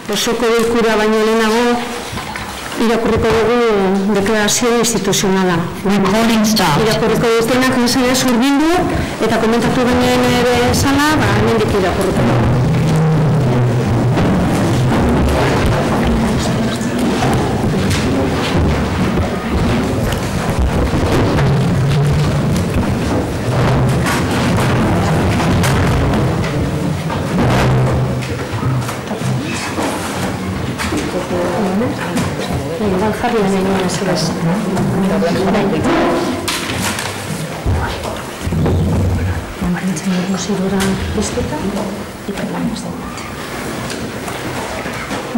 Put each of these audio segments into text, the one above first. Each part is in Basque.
Osoko bilkura baino lehenago irakurriko dugu deklarazio instituzionala. Irakurriko dutenak mesedez hurbildu eta komentatu genuen bezala, hemendik irakurriko dugu. Jarri da nahi mesedez. Mantentzen dugu zidura piztuta, ikerlanez dut.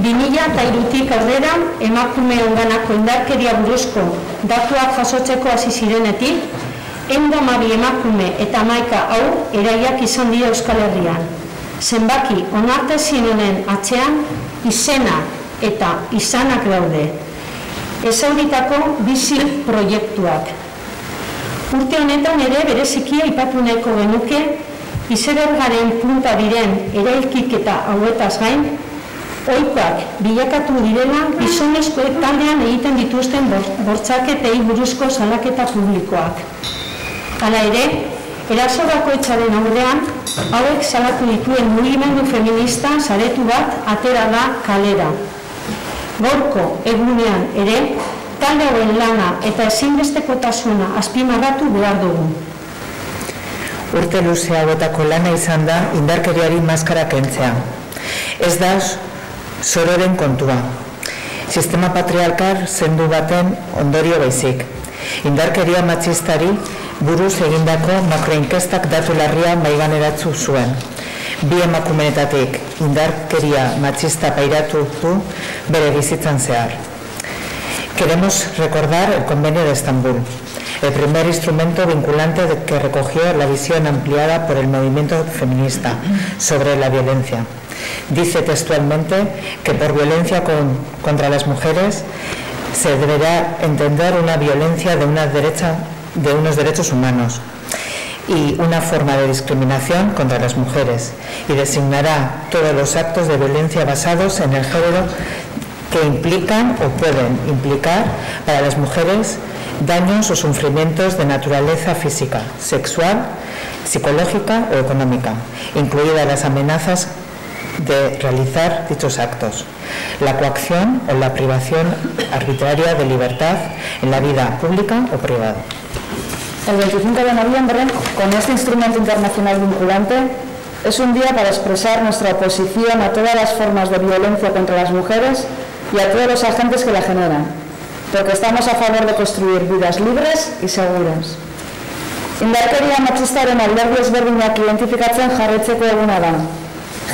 2003tik aurrera emakume onganako indarkeria buruzko datuak jasotzeko hasi zirenetik, 112 emakume eta 11 haur eraiak izan dira Euskal Herrian. Zenbaki onartezin honen atzean izena eta izanak daude. Ezauritako bizi proiektuak. Urte honetan ere bereziki aipatu nahiko genuke izebergaren punta diren erailkiketa hauetaz gain, ohikoak bilakatu direla gizonezkoek taldean egiten dituzten bortxaketei buruzko salaketa publikoak. Hala ere, eraso bakoitzaren aurrean, hauek salatu dituen mugimendu feminista saretu bat atera da kalera. Gaurko egunean ere, talde hauen lana eta ezinbestekotasuna azpimarratu behar dugu. Urte luze hauetako lana izan da indarkeriari maskara kentzea. Ez da sororen kontua. Sistema patriarkal zendu baten ondorio baizik. Indarkeria matxistari buruz egindako makroinkestak datu larria maiganeratzu zuen. 2 emakumeetatik indarkeria matxista pairatu du bere bizitzan zehar. Queremos recordar el Convenio de Estambul, el primer instrumento vinculante que recogió la visión ampliada por el movimiento feminista sobre la violencia. Dice textualmente que por violencia contra las mujeres se deberá entender una violencia de unos derechos humanos y una forma de discriminación contra las mujeres, y designará todos los actos de violencia basados en el género que implican o pueden implicar para las mujeres daños o sufrimientos de naturaleza física, sexual, psicológica o económica, incluidas las amenazas de realizar dichos actos, la coacción o la privación arbitraria de libertad en la vida pública o privada. El 25 de noviembre, con este instrumento internacional vinculante, es un día para expresar nuestra oposición a todas las formas de violencia contra las mujeres y a todos los agentes que la generan, porque estamos a favor de construir vidas libres y seguras. Indarkeria matxistaren alderdi ezberdinak identifikatzen jarraitzeko eguna da.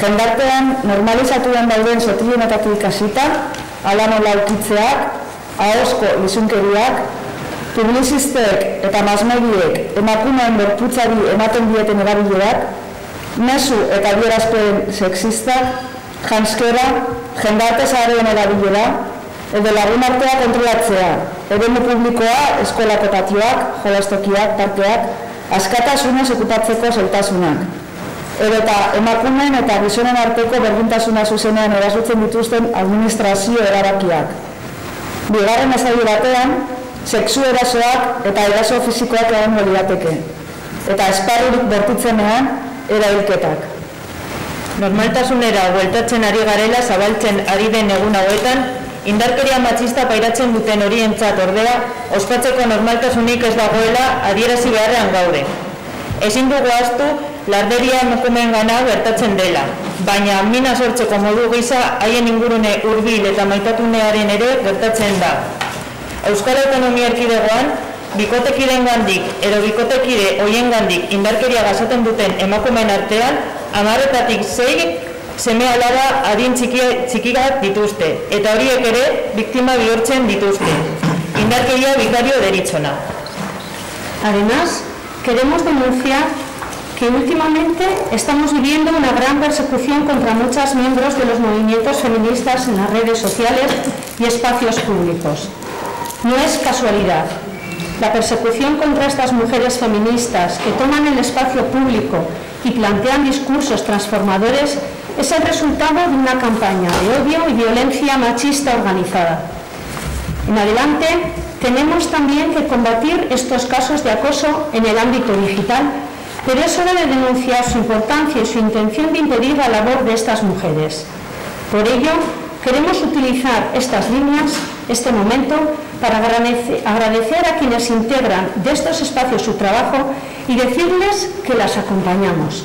Jendartean normalizatuen dauden sotilenetatik hasita, hala nola ukitzeak, ahozko lizunkeriak, publizistek eta masmediek emakumeen gorputzari ematen dieten erabilerak, mezu eta adierazpen sexistak, janskera, jendarte zareen erabilera, edo lagun artea kontrolatzea, eremu publikoa, eskolako patioak, jolastokiak, parkeak, askatasunez okupatzeko zailtasunak. Edo eta emakumeen eta gizonen arteko berdintasuna zuzenean erasotzen dituzten administrazio erabakiak. Bigarren ezabi batean, sexu erasoak eta eraso fisikoak egongo lirateke. Eta esparrurik bortitzenean, erailketak. Normaltasunera bueltatzen ari garela zabaltzen ari den egun hauetan, indarkeria matxista pairatzen duten horientzat ordea, ospatzeko normaltasunik ez dagoela adierazi beharrean gaude. Ezin dugu ahaztu, larderia emakumeengana gertatzen dela, baina mina sortzeko modu gisa haien ingurune hurbil eta maitatunearen ere gertatzen da. Euskal Autonomia Erkidegoan, bikotekidengandik edo bikotekide hoiengandik indarkeria jasaten duten emakumeen artean, 10-etatik 6 seme-alaba adin txikiak dituzte, eta horiek ere biktima bihurtzen dituzte. Indarkeria bikario deritzona. Además, queremos denunciar que últimamente estamos viviendo una gran persecución contra muchos miembros de los movimientos feministas en las redes sociales y espacios públicos. No es casualidad. La persecución contra estas mujeres feministas que toman el espacio público y plantean discursos transformadores es el resultado de una campaña de odio y violencia machista organizada. En adelante, tenemos también que combatir estos casos de acoso en el ámbito digital, pero es hora de denunciar su importancia y su intención de impedir la labor de estas mujeres. Por ello, queremos utilizar estas líneas, este momento, para agradecer a quienes integran de estos espacios su trabajo y decirles que las acompañamos.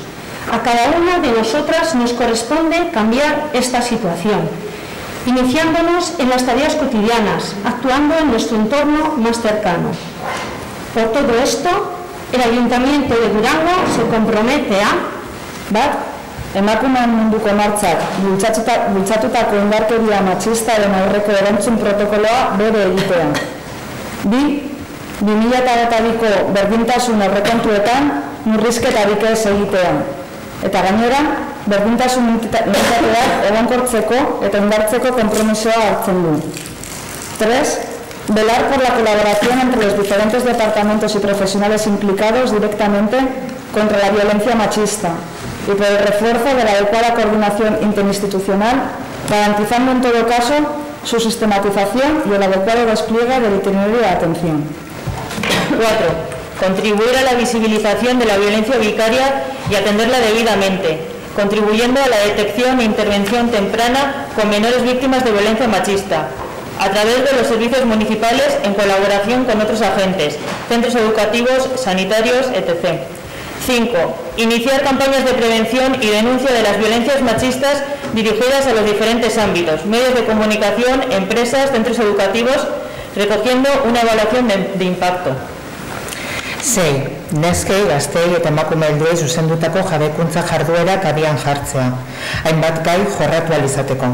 A cada una de nosotras nos corresponde cambiar esta situación, iniciándonos en las tareas cotidianas, actuando en nuestro entorno más cercano. Por todo esto, el Ayuntamiento de Durango se compromete a emakumeen munduko martxak bultzatutako indarkeria matxistaren aurreko erantzun protokoloa bere egitea. 2022ko berdintasun aurrekontuetan murrizketarik ez egitea. Eta gainera, berdintasun unitateak egonkortzeko eta indartzeko konpromisoa hartzen du. 3. Velar por la colaboración entre los diferentes departamentos y profesionales implicados directamente contra la violencia machista y por el refuerzo de la adecuada coordinación interinstitucional, garantizando en todo caso su sistematización y el adecuado despliegue del itinerario de atención. 4. Contribuir a la visibilización de la violencia vicaria y atenderla debidamente, contribuyendo a la detección e intervención temprana con menores víctimas de violencia machista, a través de los servicios municipales en colaboración con otros agentes, centros educativos, sanitarios, etc. 5. Iniciar campañas de prevención y denuncia de las violencias machistas dirigidas a los diferentes ámbitos, medios de comunicación, empresas, centros educativos, recogiendo una evaluación de impacto. 6. Neskei, gaztei eta emakume helduei zuzendutako jabekuntza jarduerak abian jartzea, hainbat gai jorratu ahal izateko.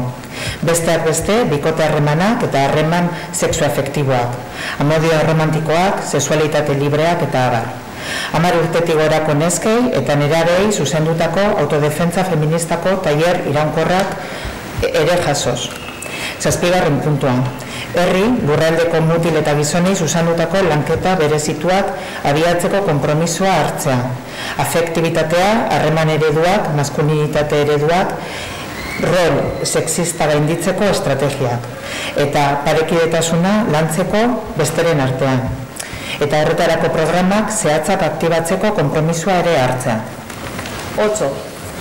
Besteak beste, bikote harremanak eta harreman sexoafektiboak, amodio romantikoak, sexualitate libreak eta abar. 10 urtetik gorako neskei eta nerabei zuzendutako autodefentza feministako tailer iraunkorrak ere jasoz. 7. puntua. Herri, lurraldeko mutil eta gizonei zuzendutako lanketa berezituak abiatzeko konpromisoa hartzea. Afektibitatea, harreman ereduak, maskulinitate ereduak, rol sexista gainditzeko estrategiak. Eta parekidetasuna lantzeko besteren artean. Eta horretarako programak zehatzak aktibatzeko konpromisoa ere hartzea. 8.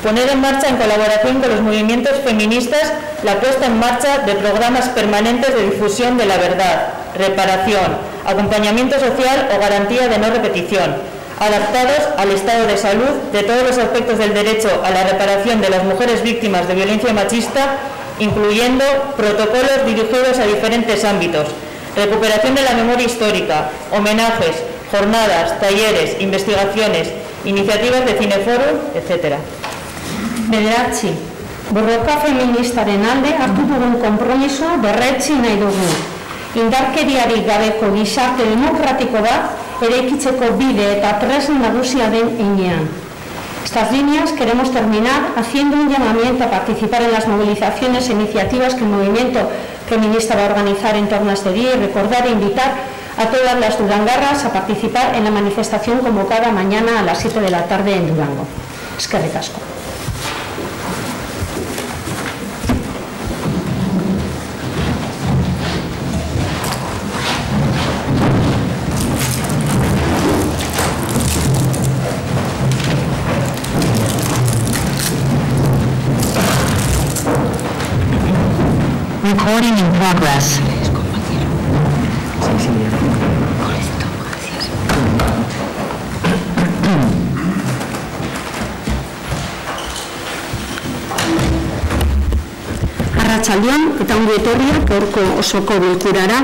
Poner en marcha en colaboración con los movimientos feministas la puesta en marcha de programas permanentes de difusión de la verdad, reparación, acompañamiento social o garantía de no repetición, adaptados al estado de salud de todos los aspectos del derecho a la reparación de las mujeres víctimas de violencia machista, incluyendo protocolos dirigidos a diferentes ámbitos, recuperación de la memoria histórica, homenajes, jornadas, talleres, investigaciones, iniciativas de cineforum, etc. 9. Borroka feministaren alde hartu dugun konpromisoa berretsi nahi dugu. Indarkeriarik gabeko gizarte demokratiko bat eraikitzeko bide eta tresna nagusia den heinean. Estas líneas queremos terminar haciendo un llamamiento a participar en las movilizaciones e iniciativas que el movimiento feminista va a organizar en torno a este día y recordar e invitar a todas las durangarras a participar en la manifestación convocada mañana a las 7 de la tarde en Durango. Eskerrik asko. Recording in progress. Arratsaldeon eta ongi etorriak gaurko osoko bilkurara.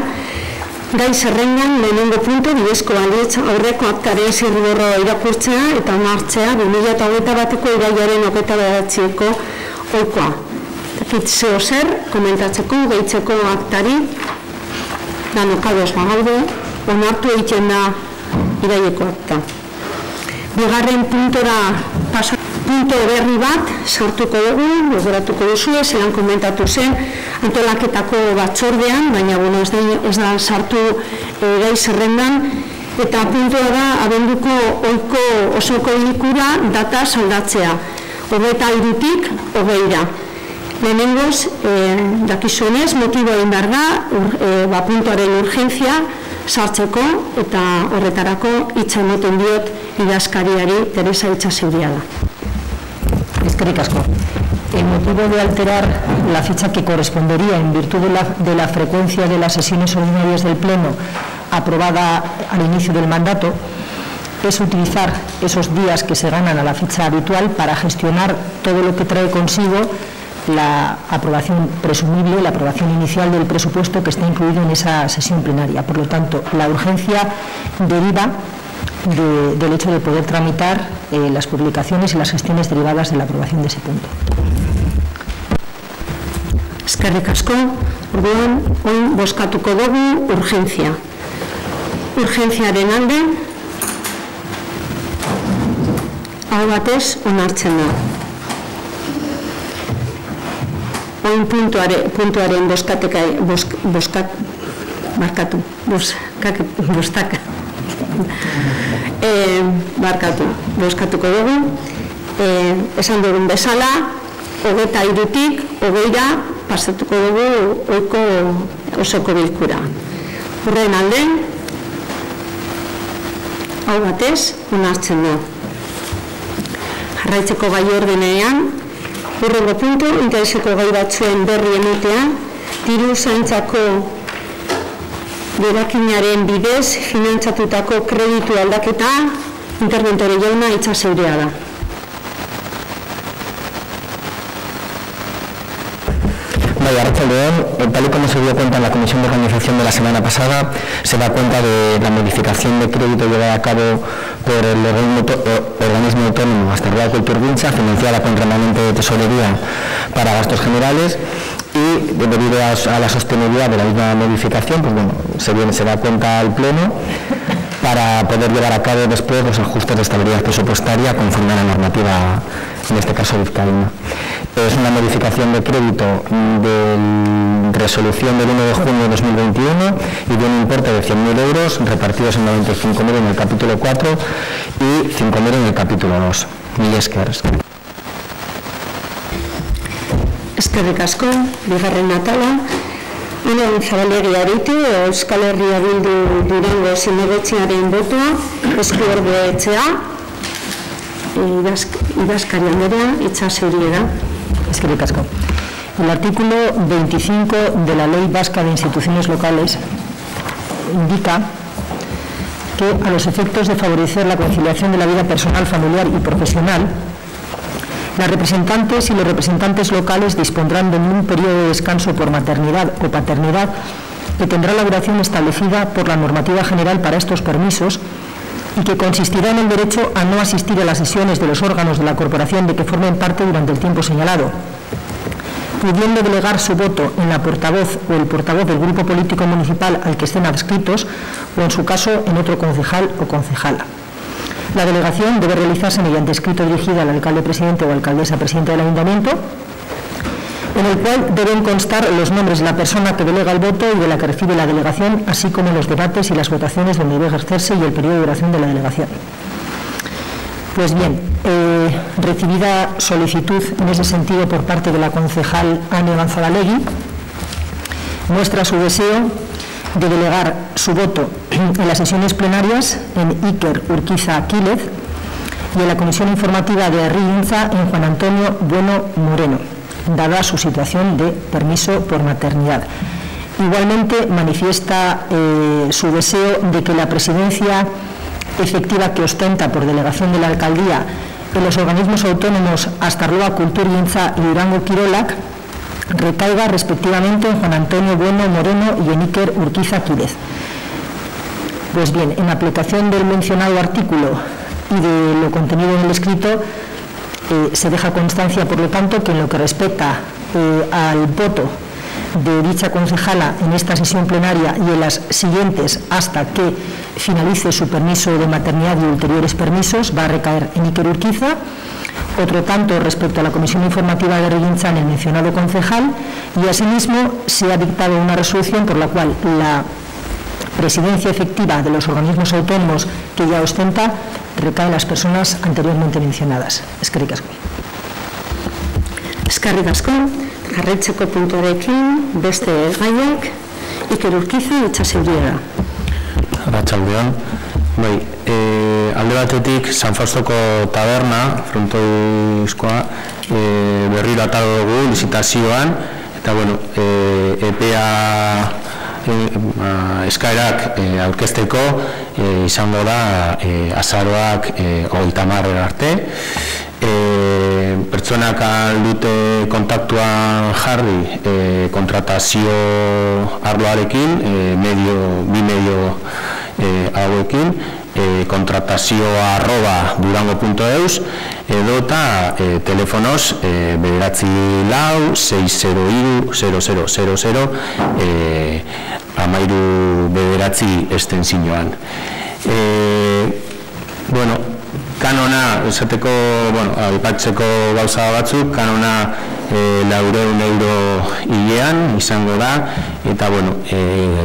Gai zerrendan lehenengo puntu bidezko balitz aurreko aktaren zirriborro irakurtzea eta onartzea 2021ko irailaren 29ko ohikoa. Zeo zer, komentatzeko, gehitzeko aktari, danok ados bagaude, onartu egiten da iraileko akta. Bigarren puntora punto berri bat sartuko dugu, gogoratuko duzu, zelan komentatu zen antolaketako batzordean, baina ez da sartu gai zerrendan, Eta puntua da, abenduko ohiko osoko bilkura data aldatzea, 23-tik 20-ra. Lehenengoz, dakizuenez, motibo egin behar da, puntuaren urgentzia sartzeko eta horretarako hitza ematen diot idazkariari Teresa Itxaseuriaga. Eskerrik asko. El motivo de alterar la fecha que correspondería en virtud de la frecuencia de las sesiones ordinarias del Pleno aprobada al inicio del mandato es utilizar esos días que se ganan a la fecha habitual para gestionar todo lo que trae consigo la aprobación presumible, la aprobación inicial del presupuesto que está incluido en esa sesión plenaria. Por lo tanto, la urgencia deriva del hecho de poder tramitar las publicaciones y las gestiones derivadas de la aprobación de ese punto. Eskerrik asko, orduan, oin bozkatuko dugu urgentzia. Urgentziaren alde, hau batez onartzen da. Oin puntuaren bozkatuko dugu. Esan dugun bezala, 23-tik 20-ra pasatuko dugu ohiko osoko bilkura. Horren alde, hau batez onartzen da. Jarraitzeko gai ordenean, hurrengo puntu, intereseko gai batzuen berri ematea, diru zaintzako gerakinaren bidez finantzatutako kreditu aldaketa, interventore jauna Itxaseuriaga. Tal y como se dio cuenta en la Comisión de Organización de la semana pasada, se da cuenta de la modificación de crédito llevada a cabo por el organismo autónomo Astarloa Kulturgintza, financiada con remanente de tesorería para gastos generales, y debido a la sostenibilidad de la misma modificación, pues bueno, se da cuenta al Pleno para poder llevar a cabo después los ajustes de estabilidad presupuestaria conforme a la normativa, en este caso vizcaína. Es una modificación de crédito de resolución del 1 de junio de 2021 y de un importe de 100.000 euros repartidos en 95.000 en el capítulo 4 y 5.000 en el capítulo 2. Mil esker. Eskerrik asko, bigarren atala. Une Zabalegi aritu, Euskal Herria Bildu Durango Zinegotziaren botoa, eskuordetzea, idazkari andrea, Itxaseuriaga. Eskerrik asko. El artículo 25 de la Ley Vasca de Instituciones Locales indica que a los efectos de favorecer la conciliación de la vida personal, familiar y profesional, las representantes y los representantes locales dispondrán de un periodo de descanso por maternidad o paternidad que tendrá la duración establecida por la normativa general para estos permisos y que consistirá en el derecho a no asistir a las sesiones de los órganos de la corporación de que formen parte durante el tiempo señalado, pudiendo delegar su voto en la portavoz o el portavoz del grupo político municipal al que estén adscritos o, en su caso, en otro concejal o concejala. La delegación debe realizarse mediante escrito dirigido al alcalde presidente o alcaldesa presidente del ayuntamiento, en el cual deben constar los nombres de la persona que delega el voto y de la que recibe la delegación, así como los debates y las votaciones donde debe ejercerse y el periodo de duración de la delegación. Pues bien, recibida solicitud en ese sentido por parte de la concejal Ane González, muestra su deseo de delegar su voto en las sesiones plenarias en Iker Urquiza Quílez y en la comisión informativa de Herrigintza en Juan Antonio Bueno Moreno, dada su situación de permiso por maternidad. Igualmente manifiesta su deseo de que la presidencia efectiva que ostenta por delegación de la alcaldía en los organismos autónomos Astarloa Kulturgintza y Durango Kirolak recaiga respectivamente en Juan Antonio Bueno Moreno y en Iker Urquiza Quílez. Pues bien, en aplicación del mencionado artículo y de lo contenido en el escrito, se deja constancia, por lo tanto, que en lo que respecta al voto de dicha concejala en esta sesión plenaria y en las siguientes hasta que finalice su permiso de maternidad y ulteriores permisos, va a recaer en Iker Urquiza. Otro tanto respecto a la comisión informativa de Herrigintza en el mencionado concejal, y asimismo se ha dictado una resolución por la cual la presidencia efectiva de los organismos autónomos que ya ostenta recae en las personas anteriormente mencionadas. Eskerrik asko. Eskerrik asko, jarraitzeko puntuarekin beste gaiak, Iker Urkiza, Itxaseuriera. Arratsaldeon. Bai, alde batetik San Faustoko taberna, frontoizkoa, berriro atalo dugu lizitazioan, eta bueno, EPEA eskaerak aurkezteko izango da azaroak 30 arte. Pertsonak aldute kontaktuan jarri kontratazio arloarekin, bi medio hauekin, kontratazioa@durango.eus edota telefonoz 946020000 13 estentzioan. Bueno, kanona, esateko, aipatzeko gauza batzuk, kanona 400 euro hilean izango da, eta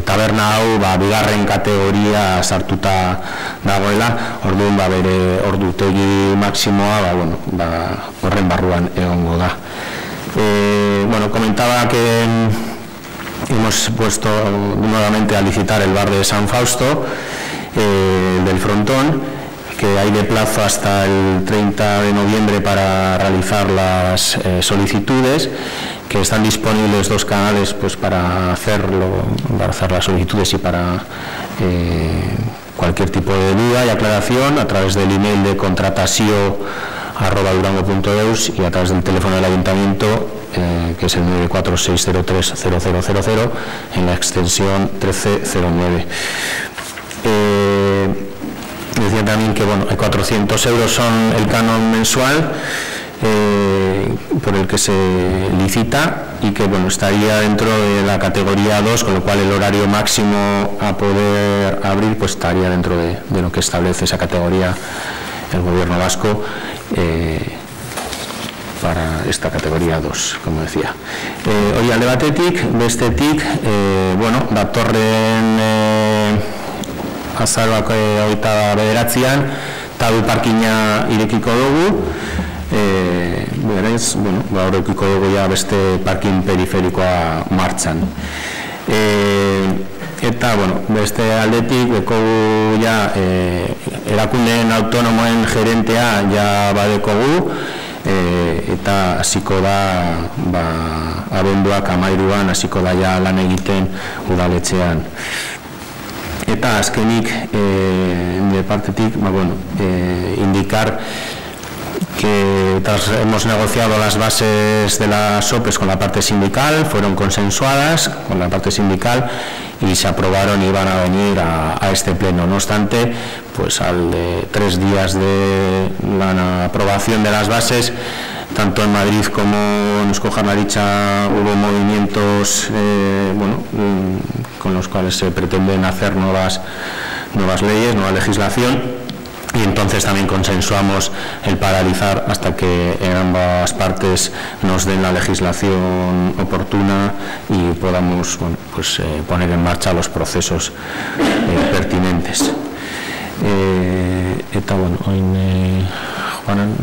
taberna hau bigarren kategoria sartuta dagoela, orduan bere ordutegi maksimoa horren barruan egongo da. Comentaba que hemos puesto nuevamente a licitar el bar de San Fausto del Frontón, que hay de plazo hasta el 30 de noviembre para realizar las solicitudes, que están disponibles 2 canales para hacer las solicitudes y para cualquier tipo de duda y aclaración, a través del email de contratasio@durango.eus y a través del teléfono del ayuntamiento, que es el 946030000, en la extensión 1309. Decía también que 400 euros son el canon mensual por el que se licita y que estaría dentro de la categoría 2, con lo cual el horario máximo a poder abrir estaría dentro de lo que establece esa categoría el gobierno vasco para esta categoría 2, como decía. Hori alde batetik, bestetik, datorren azaroak 29an tabu parkina irekiko dugu, berez, gaur edukiko dugu beste parkin periferikoa martxan. Eta, beste aldetik, bekogu erakundeen autonomoen gerentea badekogu, eta hasiko da abenduak 13an hasiko da lan egiten udaletxean. Eta azkenik, de partetik, indicar que hemos negociado las bases de las OPEs con la parte sindical, fueron consensuadas con la parte sindical y se aprobaron y van a venir a este pleno. No obstante, al de 3 días de la aprobación de las bases, tanto en Madrid como en Eusko Jaurlaritza hubo movimientos con los cuales se pretenden hacer nuevas leyes, nueva legislación, y entonces también consensuamos el paralizar hasta que ambas partes nos den la legislación oportuna y podamos poner en marcha los procesos pertinentes. Eta Juanan.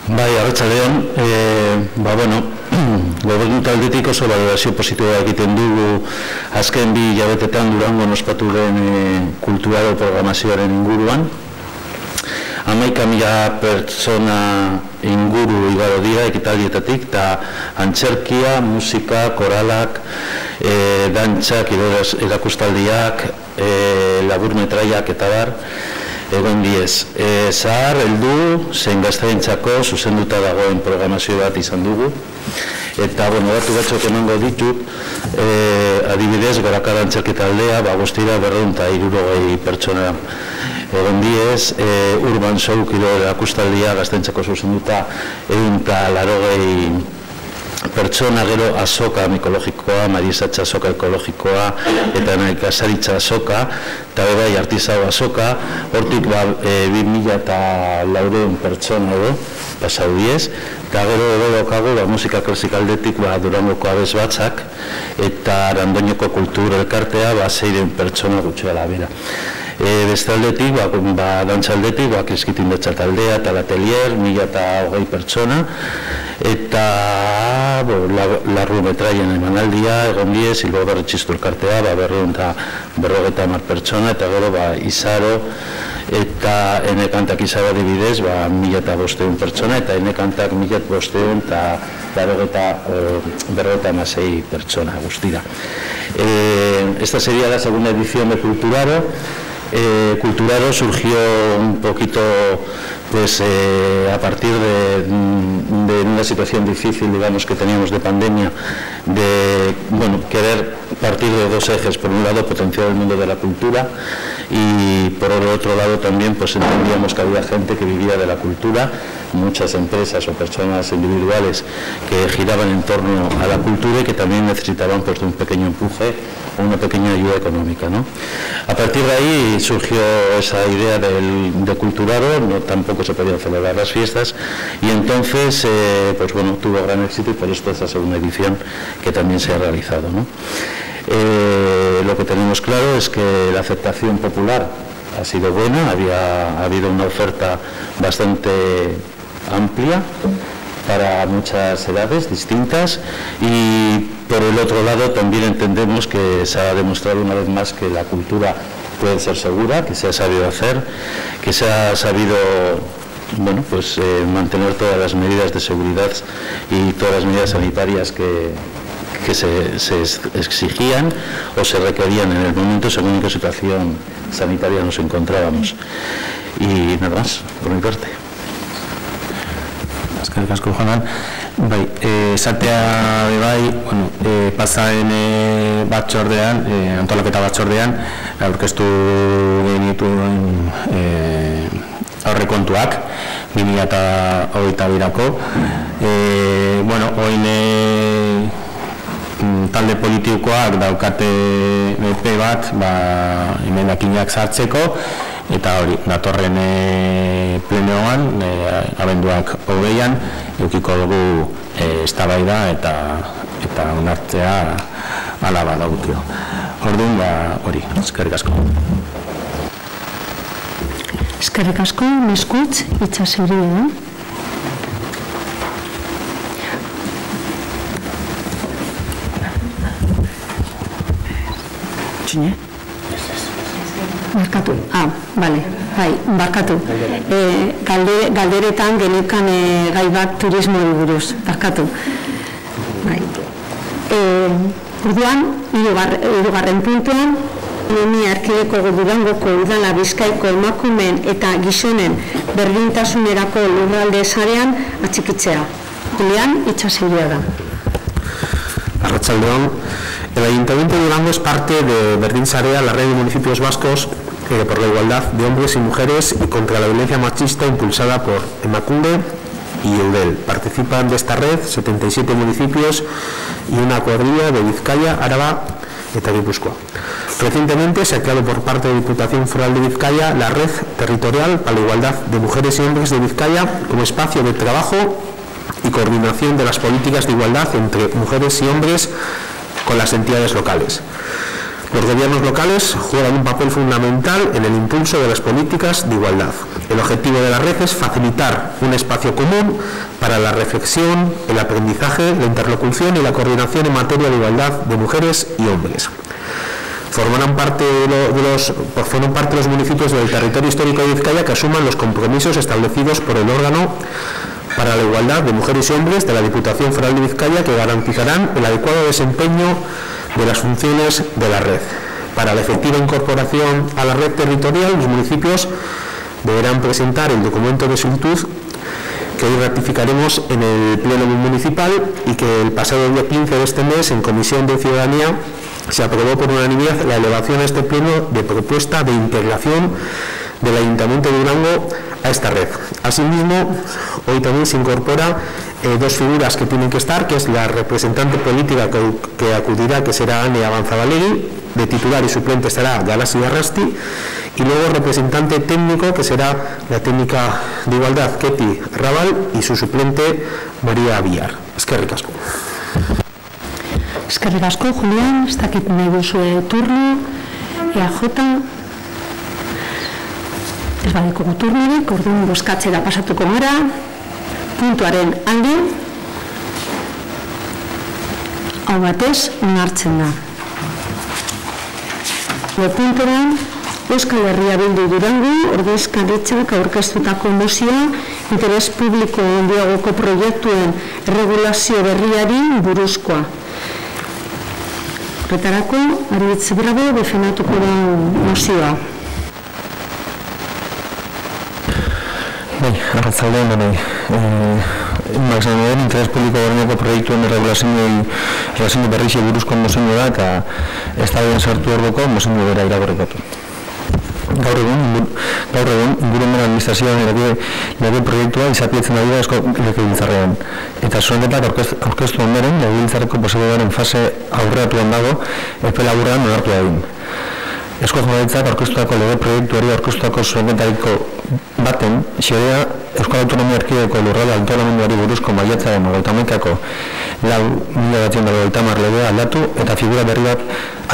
Bai, arratsaldeon, gobernu taldetik oso balorazio positiboa egiten dugu azken 2 hilabetetan Durangon ospatu den kultura edo programazioaren inguruan. 11.000 pertsona inguru igaro dira ekitaldietatik, eta antzerkia, musika, koralak, dantzak, erakustaldiak, laburmetraiak eta bar, egon diez. Zahar, heldu, zein gazteentzako zuzenduta dagoen programazio bat izan dugu. Eta, datu batzuk emango ditut, adibidez, Gorakada antzerketa aldea, guztira 260 pertsona egon diez, Urban Show kilo erakustaldia gazteentzako zuzenduta 180 pertsona, gero azoka ekologikoa, Marisatxa azoka ekologikoa, eta nekazaritza azoka, eta bai artizau azoka, hortik 2.400 pertsona edo, pasau diez, eta gero daukagu musika klasikaldetik Durangoko abez batzak, eta Arandoñoko kultur elkartea 600 pertsona gutxera bera. Bestaldetik, dantzaldetik, Kriskitindetza taldea eta Latelier, 1.020 pertsona, eta larru metraien emanaldia, egon die, Silbo Berritxistu elkartea, 250 pertsona, eta gero Izaro, eta Enekantak Izaro adibidez, 1.500 pertsona, eta Enekantak 1.500 eta 56 pertsona guztira. Esta sería la segunda edición de Culturaro. Culturaro surgió un poquito pues a partir de una situación difícil, digamos, que teníamos de pandemia, de querer partir de dos ejes: por un lado potenciar el mundo de la cultura, y por el otro lado también pues entendíamos que había gente que vivía de la cultura, muchas empresas o personas individuales que giraban en torno a la cultura y que también necesitaban pues de un pequeño empuje o una pequeña ayuda económica, ¿no? A partir de ahí surgió esa idea de Culturaro, tampoco se podían celebrar las fiestas, y entonces tuvo gran éxito, y por esto esta segunda edición que también se ha realizado, ¿no? Lo que tenemos claro es que la aceptación popular ha sido buena, ha habido una oferta bastante amplia para muchas edades distintas, y por el otro lado también entendemos que se ha demostrado una vez más que la cultura puede ser segura, que se ha sabido hacer, que se ha sabido mantener todas las medidas de seguridad y todas las medidas sanitarias que se exigían o se requerían en el momento según en qué situación sanitaria nos encontrábamos. Y nada más, por mi parte. Eskerrik asko, Jonan. Esatea pasaren batzordean, antolaketa batzordean, aurkeztu genituen aurrekontuak 2022-ko. Oin talde politikoak daukate epe bat emendakinak sartzeko, eta hori, datorren plenoan, abenduak 20an, edukiko dugu eztabaida eta onartzea hala badagokio. Orduan, hori, eskerrik asko. Eskerrik asko, Meskutz, Itxasuri da. Txine? Barkatu, bale, barkatu. Galderetan genukan gai bat turismo buruz, barkatu. Orduan, hirugarren puntuan, Erkidegoko Durangoko udala Bizkaiko emakumeen eta gizonen berdintasunerako lurralde sarean atxikitzea. Julián Itxasegui da. Arratsaldeon. El Ayuntamiento de Durango es parte de Berdin Sarea, la red de municipios vascos por la igualdad de hombres y mujeres y contra la violencia machista, impulsada por Emakunde y Eudel. Participan de esta red 77 municipios y una cuadrilla de Vizcaya, Araba y Gipuzkoa. Recientemente se ha creado por parte de la Diputación Foral de Vizcaya la Red Territorial para la Igualdad de Mujeres y Hombres de Vizcaya como espacio de trabajo y coordinación de las políticas de igualdad entre mujeres y hombres con las entidades locales. Los gobiernos locales juegan un papel fundamental en el impulso de las políticas de igualdad. El objetivo de la red es facilitar un espacio común para la reflexión, el aprendizaje, la interlocución y la coordinación en materia de igualdad de mujeres y hombres. Forman parte de los municipios del territorio histórico de Vizcaya que asuman los compromisos establecidos por el órgano para la igualdad de mujeres y hombres de la Diputación Foral de Vizcaya, que garantizarán el adecuado desempeño de las funciones de la red. Para la efectiva incorporación a la red territorial, los municipios deberán presentar el documento de solicitud que hoy ratificaremos en el Pleno Municipal y que el pasado día 15 de este mes en Comisión de Ciudadanía se aprobó por unanimidad la elevación a este Pleno de propuesta de integración del Ayuntamiento de Durango a esta red. Asimismo, hoy también se incorpora dos figuras que tienen que estar, que es la representante política que acudirá, que será Ane Avanzabalegui, de titular y suplente estará Galasi Arrasti, y luego representante técnico, que será la técnica de igualdad Keti Raval y su suplente María Villar. Eskerrik asko. Eskerrik asko, Julián, ez dakit nahi duzue turno, EAJ, ez badeko turnorik, orduan bozkatzera pasatuko gara, puntuaren alde, hau batez, onartzen da. Puntuan, Euskal Herria Bildu Durango, ordezkaritzak aurkeztutako mozioa, interes publiko handiagoko proiektuen regulazio berriari buruzkoa. Horretarako, Aritz Bravo defendatuko da mozioa. Bai, arratzaldean denoi. Maximoen interes publiko goreneko proiektuen erregulazio berrixe buruzko mozioa da, eta ez da bien sartu orduko mozioa bera iragorrikatu. Gaur egun, ingurumen administrazioan lege proiektua izapiatzen ari da Eusko Legebiltzarrean. Eta zuzenketak aurkeztu ondoren, Legebiltzarreko prozeduraren fase aurreratuan dago, epe laburrean onartu da egin. Eusko Jaurlaritzak aurkeztutako lege proiektuari aurkeztutako zuzenketariko baten, xedea Euskal Autonomia Erkidegoko lurralde antolamenduari buruzko maiatzaren 21ko 1990 legea aldatu eta figura berri bat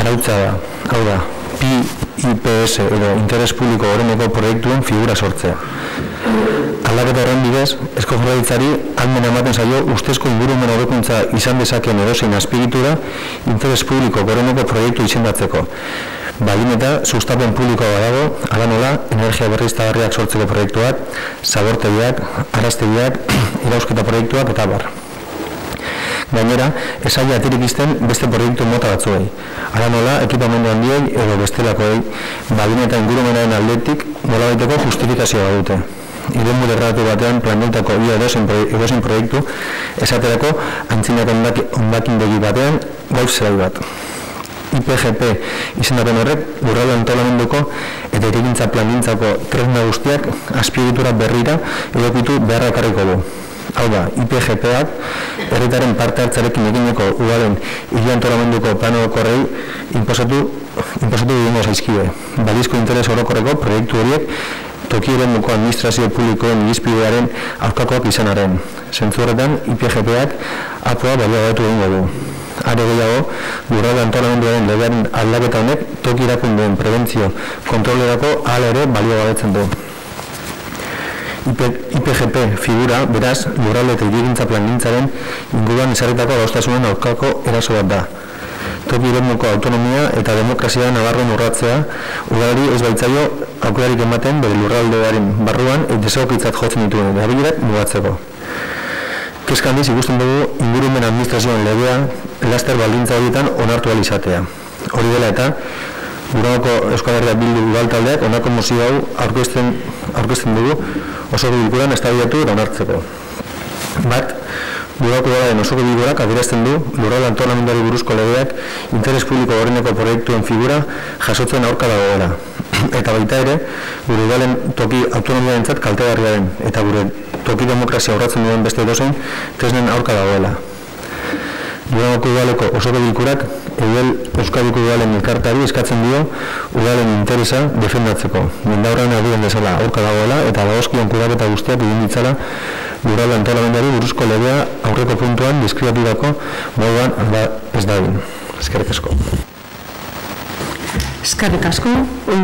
arautzea da. Hau da, PIPS edo interes publiko goreneko proiektuen figura sortzea. Aldaketa horren bidez, Eusko Jaurlaritzari ahalmena ematen zaio ustezko ingurumen hobekuntza izan dezakeen edozein azpiegitura interes publiko goreneko proiektu izendatzeko. Baldin eta sustapen publikoa badago, hala nola, energia berriztagarriak sortzeko proiektuak, zabortegiak, araztegiak, irausketa proiektuak eta bar. Gainera, esaia atirik izten beste proiektu mota batzuei. Hala nola, ekipamendu handiei edo bestelakoei, baldin eta ingurumenaren aldetik nolabaiteko justifikazioa dute. Iremu lerratu batean planetako ia edozein proiektu, esaterako antzinak ondakindegi batean golf zelai bat. IPGP izendapen horrek lurralde antolamenduko eta hirigintza plangintzako tresna guztiak azpiegitura berrira egokitu beharra ekarriko du. Hau da, IPGP-ak herritarren parte hartzarekin egineko udalen hiri antolamenduko plano orokorrei inposatu egingo zaizkide. Balizko interes orokorreko proiektu horiek toki eremuko administrazio publikoen irizpidearen aurkakoak izanaren. Zentzu horretan, IPGP-ak apoa balioagatu egingo du. Are gehiago, lurralde antolamenduaren legearen aldaketa honek toki erakundeen prebentzio kontrolerako hala ere baliogabetzen du. IPGP figura, beraz, lurralde eta hirigintza plangintzaren inguruan ezarritako adostasunen aurkako eraso bat da. Toki eremuko autonomia eta demokrazia nabarren urratzea, udalari ez baitzaio aukerarik ematen bere lurraldearen barruan desegokitzat jotzen dituen erabilerak mugatzeko. Kezka handiz ikusten dugu ingurumen administrazioan legea laster baldintza horietan onartu ahal izatea. Hori dela eta, Durangoko Euskal Herria Bildu udaltaldeak honako mozio hau aurkezten dugu osoko bilkuran eztabaidatu eta onartzeko. Bat, Durangoko udalaren osoko bilkurak adierazten du lurralde antolamenduari buruzko legeak interes publiko goreneko proiektuen figura jasotzen aurka dagoela. Eta baita ere, gure udalen toki autonomiarentzat kaltegarria den eta gure toki demokrazia aurratzen duen beste edozein tresnen aurka dagoela. Durangoko udaleko osoko bilkurak Euskadiko udalen elkarteari eskatzen dio udalen interesa defendatzeko. Mendaurrean adien bezala aurka dagoela eta dagozkion kudeaketa guztiak egin ditzala lurralde antolamenduari buruzko legea aurreko puntuan deskribatutako moduan ez dadin. Eskerrik asko. Eskerrik asko,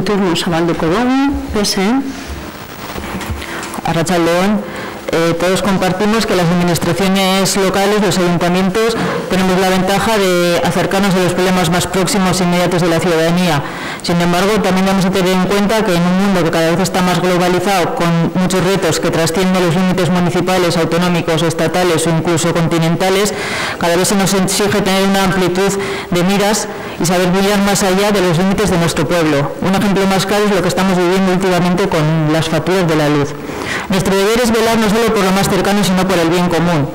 turno zabalduko dugu, PSN. Arratsaldeon. Todos compartimos que las administraciones locales, los ayuntamientos, tenemos la ventaja de acercarnos a los problemas más próximos e inmediatos de la ciudadanía. Sin embargo, también debemos tener en cuenta que en un mundo que cada vez está más globalizado, con muchos retos que trascienden los límites municipales, autonómicos, estatales o incluso continentales, cada vez se nos exige tener una amplitud de miras y saber mirar más allá de los límites de nuestro pueblo. Un ejemplo más claro es lo que estamos viviendo últimamente con las facturas de la luz. Nuestro deber es velar no solo por lo más cercano, sino por el bien común.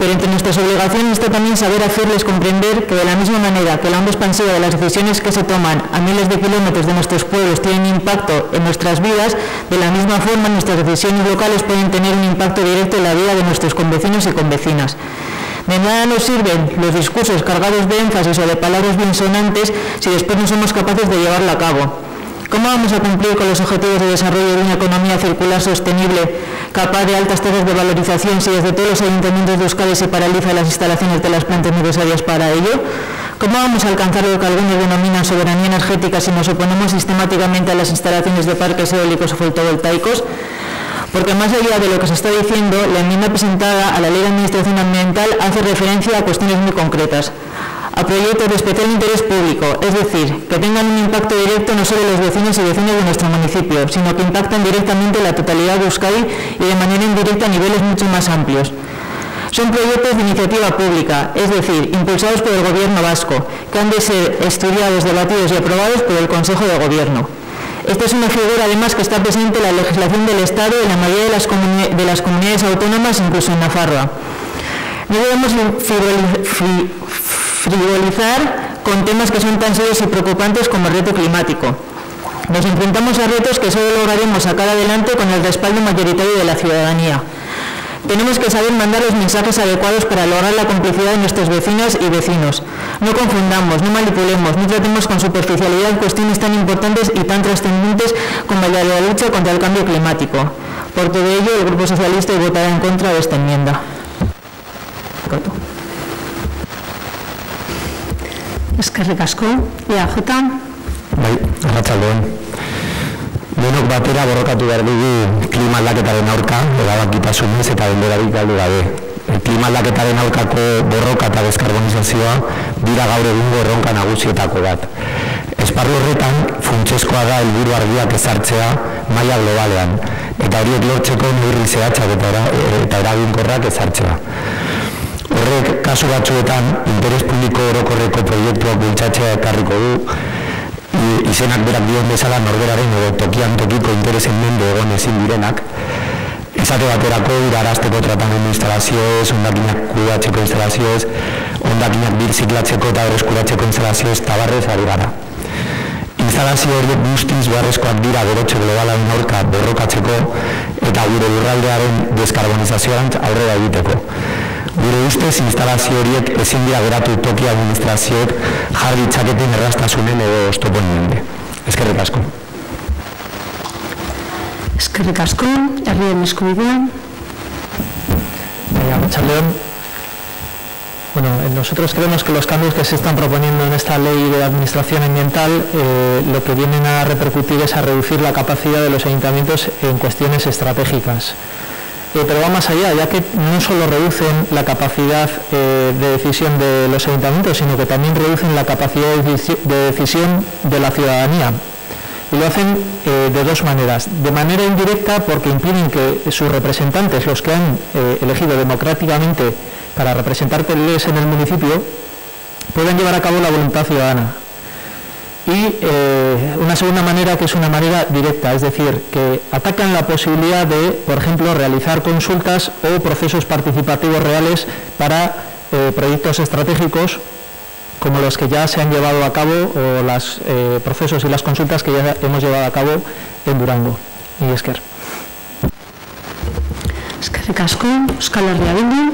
Pero entre nuestras obligaciones está también saber hacerles comprender que de la misma manera que la onda expansiva de las decisiones que se toman a miles de kilómetros de nuestros pueblos tienen impacto en nuestras vidas, de la misma forma nuestras decisiones locales pueden tener un impacto directo en la vida de nuestros convecinos y convecinas. De nada nos sirven los discursos cargados de énfasis o de palabras biensonantes si después no somos capaces de llevarlo a cabo. ¿Cómo vamos a cumplir con los objetivos de desarrollo de una economía circular sostenible, capaz de altas tasas de valorización, si desde todos los ayuntamientos de Euskadi se paralizan las instalaciones de las plantas necesarias para ello? ¿Cómo vamos a alcanzar lo que algunos denominan soberanía energética si nos oponemos sistemáticamente a las instalaciones de parques eólicos o fotovoltaicos? Porque más allá de lo que se está diciendo, la enmienda presentada a la Ley de Administración Ambiental hace referencia a cuestiones muy concretas, a proyectos de especial interés público, es decir, que tengan un impacto directo no solo en los vecinos y vecinas de nuestro municipio, sino que impactan directamente en la totalidad de Euskadi y de manera indirecta a niveles mucho más amplios. Son proyectos de iniciativa pública, es decir, impulsados por el Gobierno vasco, que han de ser estudiados, debatidos y aprobados por el Consejo de Gobierno. Esta es una figura, además, que está presente en la legislación del Estado y en la mayoría de las comunidades autónomas, incluso en Nafarroa. No debemos frivolizar con temas que son tan serios y preocupantes como el reto climático. Nos enfrentamos a retos que solo lograremos sacar adelante con el respaldo mayoritario de la ciudadanía. Tenemos que saber mandar los mensajes adecuados para lograr la complicidad de nuestras vecinas y vecinos. No confundamos, no manipulemos, no tratemos con superficialidad cuestiones tan importantes y tan trascendentes como la de la lucha contra el cambio climático. Por todo ello, el Grupo Socialista votará en contra de esta enmienda. Eskerrik asko, EAJ. Bai, arratsaldeon. Denok batera borrokatu behar dugu klima aldaketaren aurka, erabakitasunez eta denborarik galdu gabe. Klima aldaketaren aurkako borroka eta deskarbonizazioa dira gaur egungo erronka nagusietako bat. Esparru horretan, funtsezkoa da helburu argiak ezartzea maila globalean, eta horiek lortzeko neurri zehatzak eta eraginkorrak ezartzea. Horrek, kasu batzuetan, interes publiko orokorreko proiektuak bultzatzea ekarriko du, izenak berak dion bezala norberaren edo tokian tokiko interesen mende egon ezin direnak, esate baterako urarazteko tratamendu instalazioez, ondakinak kudeatzeko instalazioez, ondakinak birziklatzeko eta berreskuratzeko instalazioez, tabarrez ari gara. Instalazio horiek guztiz beharrezkoak dira berotze globalaren aurka borrokatzeko eta gure lurraldearen deskarbonizazioan aurrera egiteko. Gure ustez, instalazio horiek ezin dira geratu toki administrazioek jar ditzaketen erraztasunen edo oztopoen mende. Eskerrik asko. Eskerrik asko, herrien eskubidea. Arratsaldeon. Bueno, nosotros creemos que los cambios que se están proponiendo en esta ley de administración ambiental lo que vienen a repercutir es a reducir la capacidad de los ayuntamientos en cuestiones estratégicas. Pero va más allá, ya que no solo reducen la capacidad de decisión de los ayuntamientos, sino que también reducen la capacidad de decisión de la ciudadanía. Y lo hacen de dos maneras. De manera indirecta, porque impiden que sus representantes, los que han elegido democráticamente para representarles en el municipio, puedan llevar a cabo la voluntad ciudadana. Y una segunda manera, que es una manera directa, es decir, que atacan la posibilidad de, por ejemplo, realizar consultas o procesos participativos reales para proyectos estratégicos como los que ya se han llevado a cabo o los procesos y las consultas que ya hemos llevado a cabo en Durango. Y Esker. Eskerrik asko, Euskal Herria Bildu.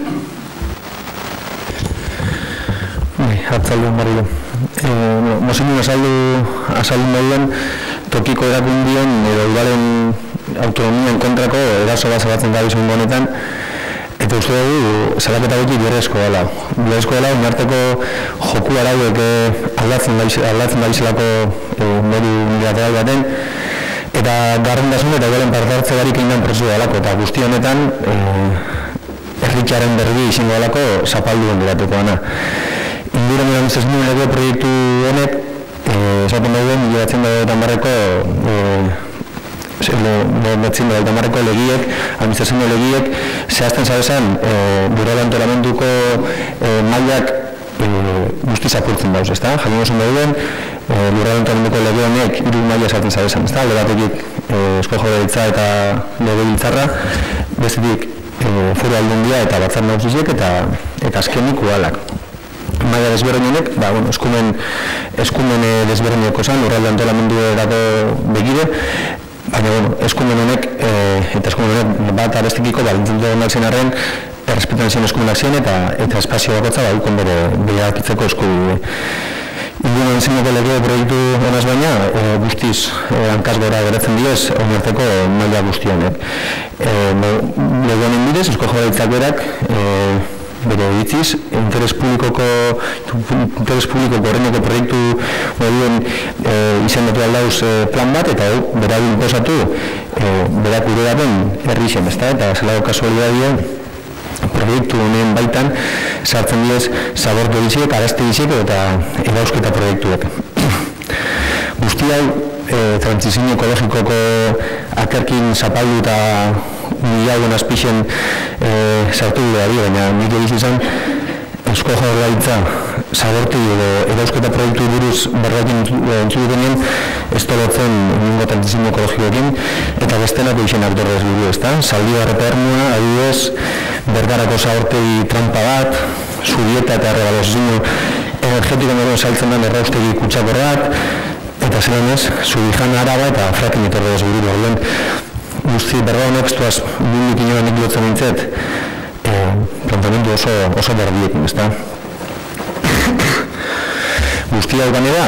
Arratsaldeon berriro. Mozinu azaldu moduan, tokiko erakundien edo udalen autonomian kontrako eraso bat zabatzen da bizun honetan, eta uste dugu salaketa beti biharrezko dela. Biharrezko dela, onarteko joku arauek aldatzen da bizalako modu unilateral baten, eta garrentasun eta udalen parte hartze barik egin prozesu dalako, eta guzti honetan herritxaren berri izango dalako zapaldu ondelatuko dana. Ingurumen administrazioen lege proiektu honek, esaten dauden, 1980ko legiek, administrazioen legiek, zehazten zabezan, lurralde antolamenduko mailak guztiz apurtzen dauz, ezta? Jakin oso dauden, lurralde antolamenduko lege honek 3 maila zehazten zabezan, ezta? Alde batetik Eusko Jaurlaritza eta Legebiltzarra, bestetik Foru Aldundia eta Batzar Nagusiek eta azkenik udalak. Maila desberdinek, eskumen desberdineko zan, lurralde antolamendu erako begire, baina eskumen honek eta eskumen honek bat abestekiko balintzatu egon zen arren errespetan zen eskumenak zen eta espazio bakotza badukon bere behakitzeko eskubide. Inguruan zeneko lege proiektu honaz baina guztiz hankaz gora geratzen diez onerteko maila guztionek. Lege honen bidez, Eusko Jaurlaritzak berak bere ditziz, interes publikoko horreneko proiektu moduen izendatu aldauz plan bat, eta bera inposatu berak gure daten herri zen, eta zelago kasualidadien proiektu honen baitan sartzen diez zabortu diziek, arazte diziek eta edausketa proiektuek. Guzti hau, transizio ekologikoko akerkin zapaldu eta miliauden azpixen sartu duari, baina nik egiz izan Eusko Jaurlaritza zabortu edo edausketa proiektu buruz berrekin entzudutenien ez tolotzen ningo transizio ekologikoekin eta bestenak eixen aktorrez buru, ezta? Zaldi barrepernoa, adibidez, Bergarako zabortegi trampa bat, Zubieta eta errebalozio energetiko moduan saltzen den erraustegi kutsakorrak, eta zelan ez, Zubijan Araba eta frakin etorrez buru orduen. Guzti berra honek estuaz mundik inoan nik lotzen nintzet, plantamendu oso berdiekin, ezta? Guzti hau ganera,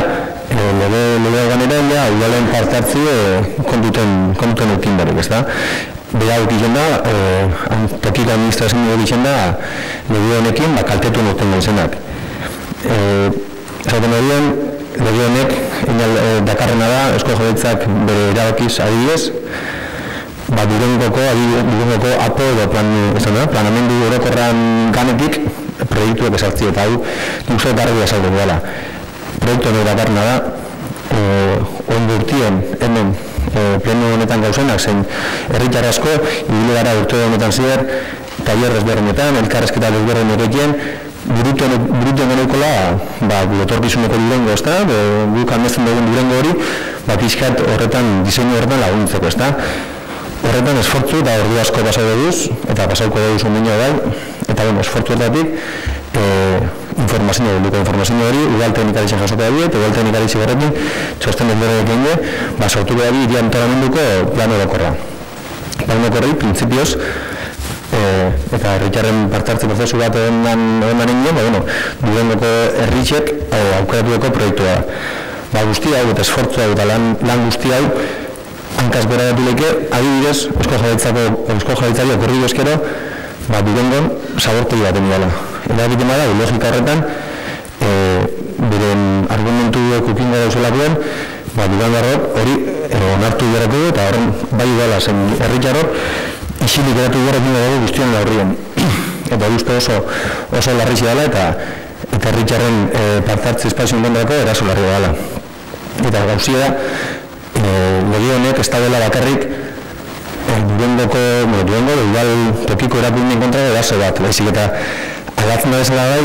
lege hau ganera, udalen parte hartzi kontuten eukin berrik, ezta? Bera eukien da, tokiko administrazio eukien da, lege honekin kaltetu noten gaizenak. Esaten horien, lege honek dakarrena da, Eusko Jaurlaritzak bere erabakiz adibidez, Durangoko APO edo planamendu orokorran ganetik proiektuak esartzi eta hau duzet garri esaldu dela. Proiektu honek dakarrena da, ondo urtien, hemen, pleno honetan gauzenak, zen herritar asko, ibile gara urte honetan zider, taller ezberdinetan, elkarrezketa ezberdin erekien, buruten genekola, gulotorkizuneko Durango, ezta, guk amezen dugun Durango hori, pixkat horretan, diseinu horretan laguntzeko, ezta. Horretan esfortzu eta ordu asko pasau duguz, eta pasauko duguz ondino bai, eta esfortzuetatik informazio hori, udal teknikaritzen jasoko da biet, udal teknikaritzen horrekin, txosten ezberdin egin sortuko da bi iria antolamenduko plan orokorra. Plan orokorri, printzipioz, eta herritarren partartze prozesu bat egon egin, Durangoko herritxek aukeratuko proiektua da. Guzti hau eta esfortzu hau eta lan guzti hau, hankaz gora datuleke, adibidez, Eusko Jaurlaritzari okurri eskero, Durangon zabortegi bat egin Eta egiten bada, logika horretan, beren argumentuek ukin gara uselakuen, Durangarrok hori onartu geratu eta horren bai dela zen herritarrok, isilik geratu geratu dugu guztion laurrien. Eta uste oso larrizi dela eta herritarren partartze espazioen kontrako eraso larri dela. Eta gauzia da, lege honek ez da dela bakarrik Durango udal tokiko erakundearen kontra eraso bat, baizik eta aldatzen da bezala bai,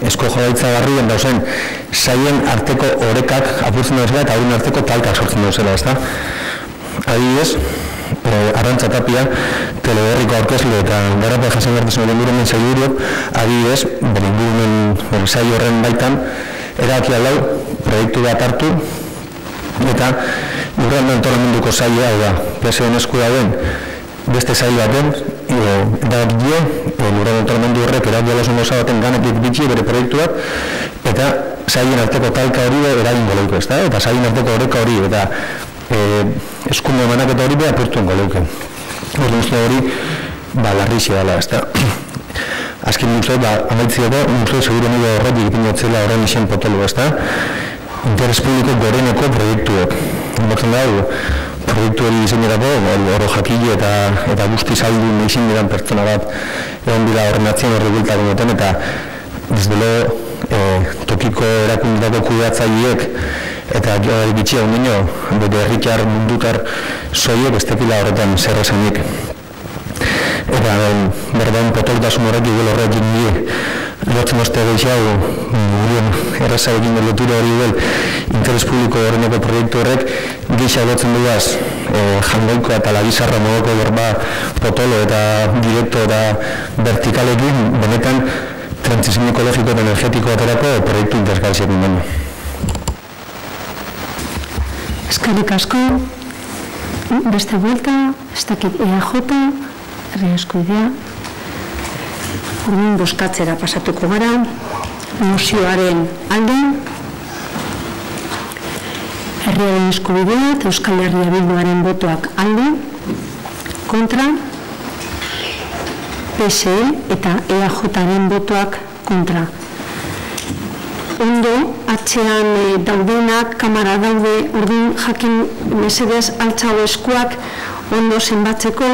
Eusko Jaurlaritza garrien dauzen saien arteko orekak apurtzen dauzela eta horien arteko talkak sortzen dauzela, ezta? Adibidez, Arrantza Tapia, teleberriko aurkezle eta garrape jasen gertasun ingurumen sailburuok, adibidez, bere ingurumen saio horren baitan, erabaki aldau, proiektu bat hartu, eta lurralde antolamenduko saioa, hau da, PSOen esku dauen, beste saio baten, eta lurralde antolamendu horrek erabaki alasun osa baten ganetik bitxi bere proiektuak, eta saien arteko talka hori eragin goleuko, ezta? Eta saien arteko oreka hori, eta eskume emanaketa hori beha apurtuen goleuken. Horren uste hori, larrizia dela, ezta? Azken uste, amaitziako, uste, seguro nire horretik egiten jatzela horren izan potolu, ezta? Interes publiko goreneko proiektuak. Batzen dago, proiektu hori diseinetako, oro jakile eta guzti saldu izin diran pertsona bat egon dira horren atzien horri bultaren duten, eta desdelo tokiko erakundetako kudeatzaileek eta bitxia ondino, bete herritar mundutar soiek ez tekila horretan zer esanik. Eta berden potoktasun horretik gel horrekin nire lotzen oste gehiago errazarekin lotura hori del interes publiko horreneko proiektu horrek gehiago lotzen duaz jangoiko eta labizarra modoko berba potolo eta direkto eta vertikalekin benetan trantsizio ekologiko eta energetiko baterako proiektu interesgarriak egin. Eskerrik asko, beste buelta, ez dakit EAJ, herri eskubidea, orduan bozkatzera pasatuko gara, mozioaren alde, herriaren eskubidea eta Euskal Herria Bilduaren botoak alde, kontra, PSE eta EAJaren botoak kontra. Ondo, atxean daudenak, kamara daude, orduan jakin mesedez altxau eskuak ondo zenbatzeko,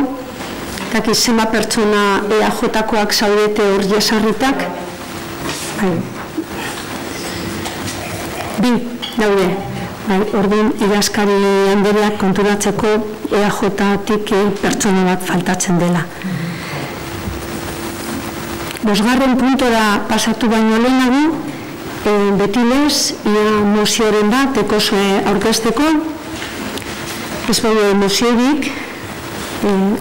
eta zenba pertsona EAJ-koak zaudete hor jesarritak. Bi, daude. Orduan, idazkari handereak konturatzeko EAJ-tik pertsona bat faltatzen dela. Bosgarren puntora pasatu baino lehenago, betilez, ia mozioren bat, ekosue aurkezteko, ez baude moziorik,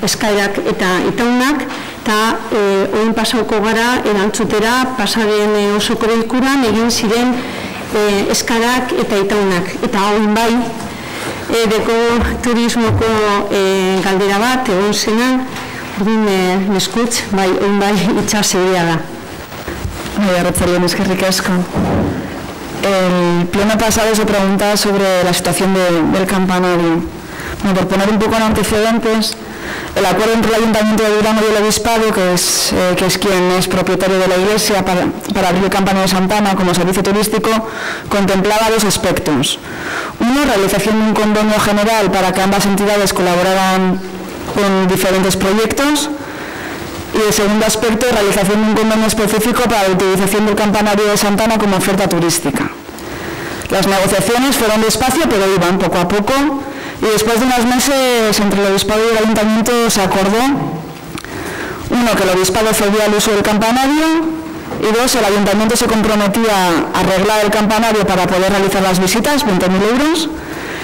eskairak eta itaunak, eta oin pasauko gara erantzutera, pasaren osoko bilkuran egin ziren eskarak eta itaunak. Eta oin bai, deko turismoko galdera bat, egon zena, orduan neskutz, bai, oin bai itxasea da. Arratsaldeon, eskerrik asko. El pleno pasado se preguntaba sobre la situación del campanario. Bueno, por poner un poco en antecedentes, el acuerdo entre el Ayuntamiento de Durango y el Obispado, que es quien es propietario de la iglesia para abrir el campanario de Santa Ana como servicio turístico, contemplaba dos aspectos. Uno, realización de un convenio general para que ambas entidades colaboraran con diferentes proyectos. Y el segundo aspecto, realización de un convenio específico para la utilización del campanario de Santa Ana como oferta turística. Las negociaciones fueron despacio, pero iban poco a poco, y después de unos meses entre el Obispado y el Ayuntamiento se acordó, uno, que el Obispado cedía el uso del campanario, y dos, el Ayuntamiento se comprometía a arreglar el campanario para poder realizar las visitas, 20.000 euros,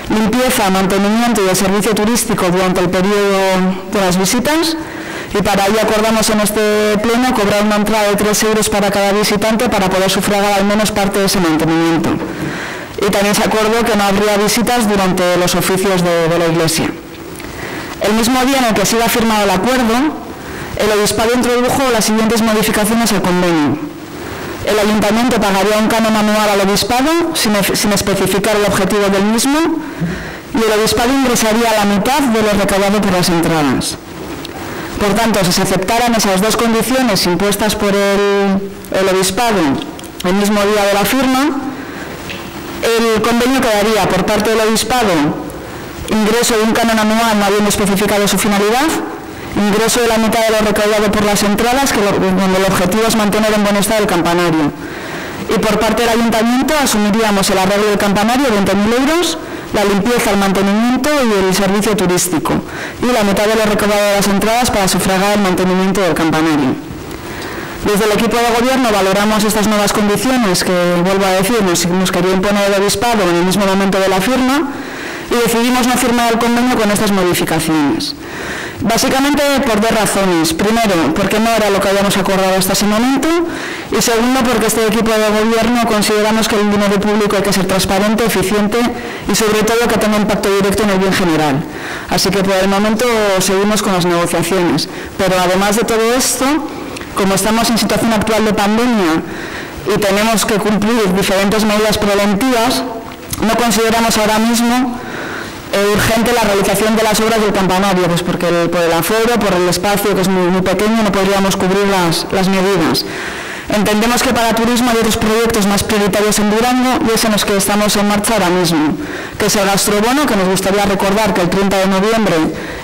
limpieza, mantenimiento y el servicio turístico durante el periodo de las visitas. Y para ello acordamos en este pleno cobrar una entrada de 3 euros para cada visitante para poder sufragar al menos parte de ese mantenimiento. Y también se acordó que no habría visitas durante los oficios de la iglesia. El mismo día en el que se iba firmado el acuerdo, el Obispado introdujo las siguientes modificaciones al convenio. El Ayuntamiento pagaría un canon anual al Obispado sin especificar el objetivo del mismo, y el Obispado ingresaría la mitad de lo recaudado por las entradas. Por tanto, si se aceptaran esas dos condiciones impuestas por el Obispado el mismo día de la firma, el convenio quedaría por parte del Obispado ingreso de un canon anual no habiendo especificado su finalidad, ingreso de la mitad de lo recaudado por las entradas, donde el objetivo es mantener en buen estado el campanario. Y por parte del Ayuntamiento asumiríamos el arreglo del campanario, 20.000 euros, la limpieza, el mantenimiento y el servicio turístico, y la mitad de lo recaudado de las entradas para sufragar el mantenimiento del campanario. Desde el equipo de gobierno valoramos estas nuevas condiciones que, vuelvo a decir, nos quería imponer el Obispado en el mismo momento de la firma, y decidimos no firmar el convenio con estas modificaciones. Básicamente por dos razones. Primero, porque no era lo que habíamos acordado hasta ese momento, y segundo, porque este equipo de gobierno consideramos que el dinero público hay que ser transparente, eficiente y sobre todo que tenga impacto directo en el bien general. Así que por el momento seguimos con las negociaciones. Pero además de todo esto, como estamos en situación actual de pandemia y tenemos que cumplir diferentes medidas preventivas, no consideramos ahora mismo urgente la realización de las obras del campanario, pues porque por el aforo, por el espacio que es muy pequeño, no podríamos cubrir las medidas. Entendemos que para turismo hay otros proyectos más prioritarios en Durango, y es en los que estamos en marcha ahora mismo, que es el gastrobono, que nos gustaría recordar que el 30 de noviembre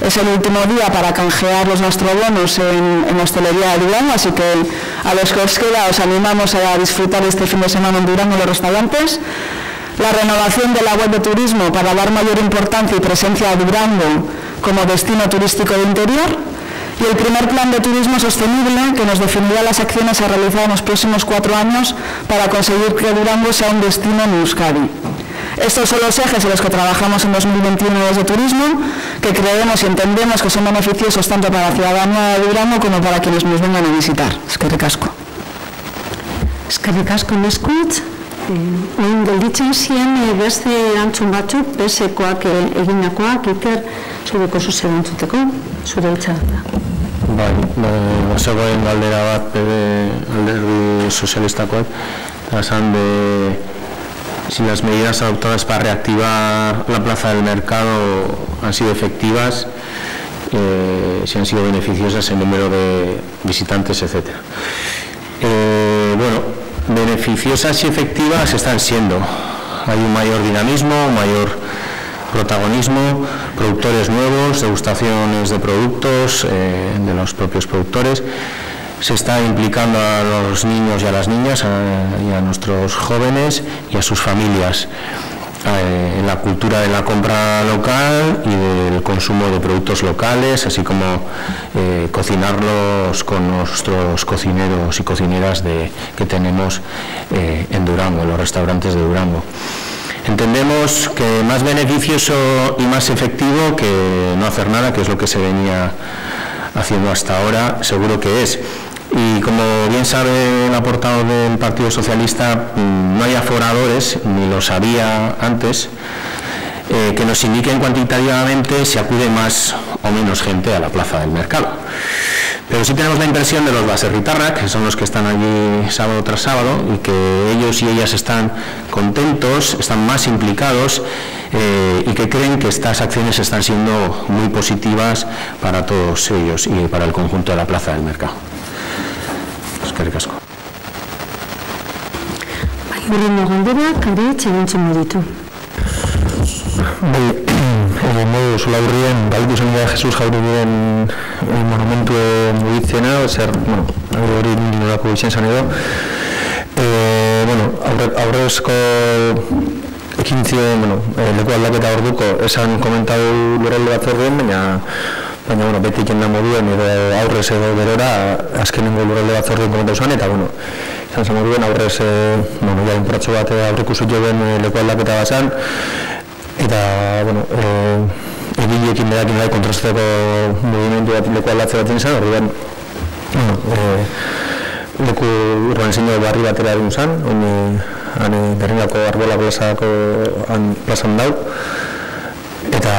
es el último día para canjear los gastrobonos en hostelería de Durango, así que a los que os queda os animamos a disfrutar este fin de semana en Durango en los restaurantes. La renovación de la web de turismo para dar mayor importancia y presencia a Durango como destino turístico de interior, y el primer plan de turismo sostenible que nos definirá las acciones a realizar en los próximos 4 años para conseguir que Durango sea un destino en Euskadi. Estos son los ejes en los que trabajamos en 2021 desde Turismo, que creemos y entendemos que son beneficiosos tanto para la ciudadanía de Durango como para quienes nos vengan a visitar. Eskerrik asko. Eskerrik asko neskutz. Oin gelditzen ziren beste erantzun batzuk, besekoak eginakoak, Iker, zure kosuz erantzuteko, zure hitza da. Zegoen galdera bat alderdi sozialistakoak, esan de si las medidas adoptadas para reactivar la plaza del mercado han sido efectivas, si han sido beneficiosas en número de visitantes, etc. Beneficiosas y efectivas están siendo. Hay un mayor dinamismo, un mayor protagonismo, productores nuevos, degustaciones de productos de los propios productores. Se está implicando a los niños y a las niñas y a nuestros jóvenes y a sus familias en la cultura de la compra local y del consumo de productos locales, así como cocinarlos con nuestros cocineros y cocineras que tenemos en Durango, en los restaurantes de Durango. Entendemos que más beneficioso y más efectivo que no hacer nada, que es lo que se venía haciendo hasta ahora, seguro que es. Y como bien sabe el portavoz del Partido Socialista, no hay aforadores, ni los había antes, que nos indiquen cuantitativamente si acude más o menos gente a la plaza del mercado. Pero sí tenemos la impresión de los baserritarrak, que son los que están allí sábado tras sábado, y que ellos y ellas están contentos, están más implicados y que creen que estas acciones están siendo muy positivas para todos ellos y para el conjunto de la plaza del mercado. Eskerrik asko. Horrengo galderak, Aritz, erantzun ditu. Modu solaburrien, galdu zen da Jesus Jauregiren monumentu mugitzena, hori nolako izen zan edo. Aurrezko ekintzien, leku aldaketa orduko, esan komentatu lurralde batzorduen, baina beti jenda moduen edo aurrez edo berora azkenengo lurralde batzorduen komentatu zen, eta izan zen moduen aurrez inporratxo bat aurrikusu joven leku aldaketa bat zen, eta egileekin bedakin bai kontrasteko movimentu bat leku aldatze bat zen, horrean leku urbanizio barri batera egun zen, berringako arbola plazan dau, eta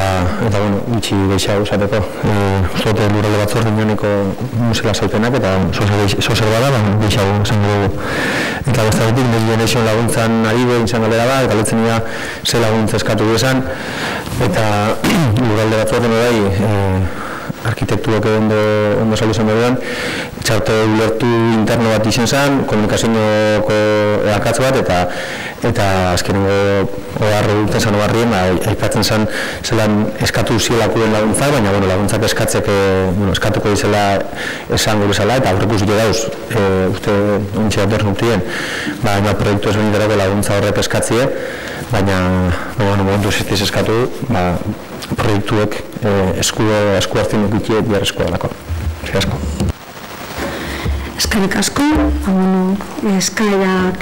gutxi geixago esateko zote lurralde batzorde nioneko musela zautenak eta zozer bada, geixago esango dugu. Eta bestatik, Next Generation laguntzan ari behin izan galera bat, galetzen dira ze laguntza eskatu bezan, eta lurralde batzorde bai arkitektuak ondo saldu zen berean, txarte ulertu interno bat izen zen, komunikazioko akatz bat, eta azkenengo oharro duten zen oharrien, aipatzen zen zelan eskatu zielakuen laguntzak, baina laguntzak eskatuko dizela esango bezala, eta aurrekus dira dauz, uste ontsi bat dernutien, baina proiektu ez beniterako laguntza horrek eskatzie, baina momentu existiz eskatu, proiektuek esku hartzen dukiet behar eskoa dako. Eskerrik asko, eskairak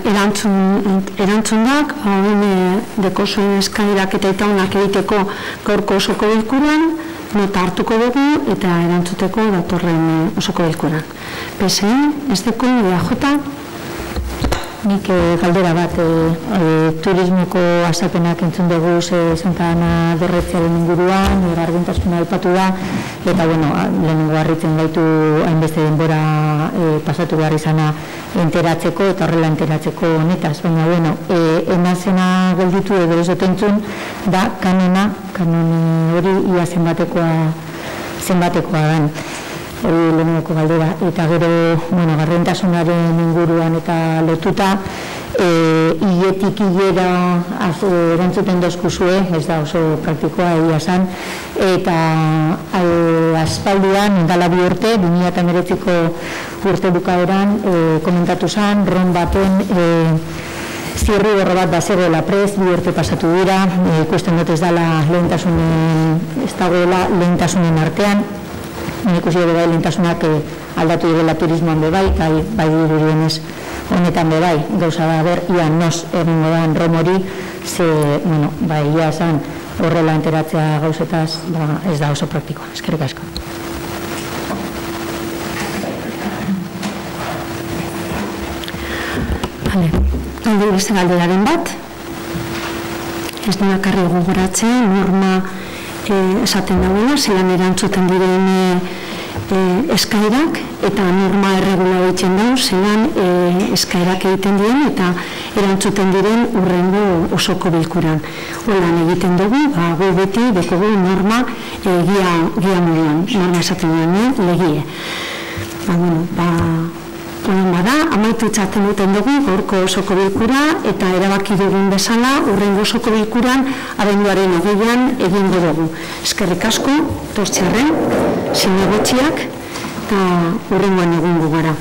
erantzundak, dekosoen eskairak eta itaunak egiteko gaurko osoko bilkuran, nota hartuko dugu eta erantzuteko datorren osoko bilkuran. PSN, ez deko, EAJ, nik galdera bat turismoko azalpenak entzun dugu Santa Ana dorretzearen inguruan, gardentasuna aipatu da, eta lehenengo harritzen gaitu hainbeste denbora pasatu behar izana enteratzeko eta horrela enteratzeko honetaz, baina emazena gelditu edo ez dut entzun da kanon hori ia zenbatekoa dan. Hori lehenengo galdera, eta gero gardentasunaren inguruan eta lotuta hiletik hilera erantzuten dozkuzue, ez da oso praktikoa egia zan, eta aspaldian, dala 2 urte, 2019ko urte bukaeran komentatu zen, ron baten zirri horro bat bazerela prez, 2 urte pasatu dira, ikusten dut ez dagoela lehentasunen artean, ikusi ere bai lehentasunak aldatu direla turismoan bebai, bai dirurienez honetan bebai, gauza da ber, ia nos egingo da rom hori ze, bueno, egia esan horrela enteratzea gauzetaz, ez da oso praktikoa. Eskerrik asko. Beste galderaren bat, ez dira karri gogoratzen, norma esaten dagoela, zelan erantzuten diren eskaerak, eta norma erregula egiten dau, zelan eskaerak egiten diren, eta erantzuten diren urrengo osoko bilkuran. Holan egiten dugu, gu beti dekogu norma gia moduan, norma esaten duen legie. Honen bada, amaitu itzaten duten dugu gaurko osoko bilkura eta erabaki dugun bezala urrengo osoko bilkuran abenduaren 20an egingo dugu. Eskerrik asko, tortziarren, zinegotziak eta urrengoan egungo gara.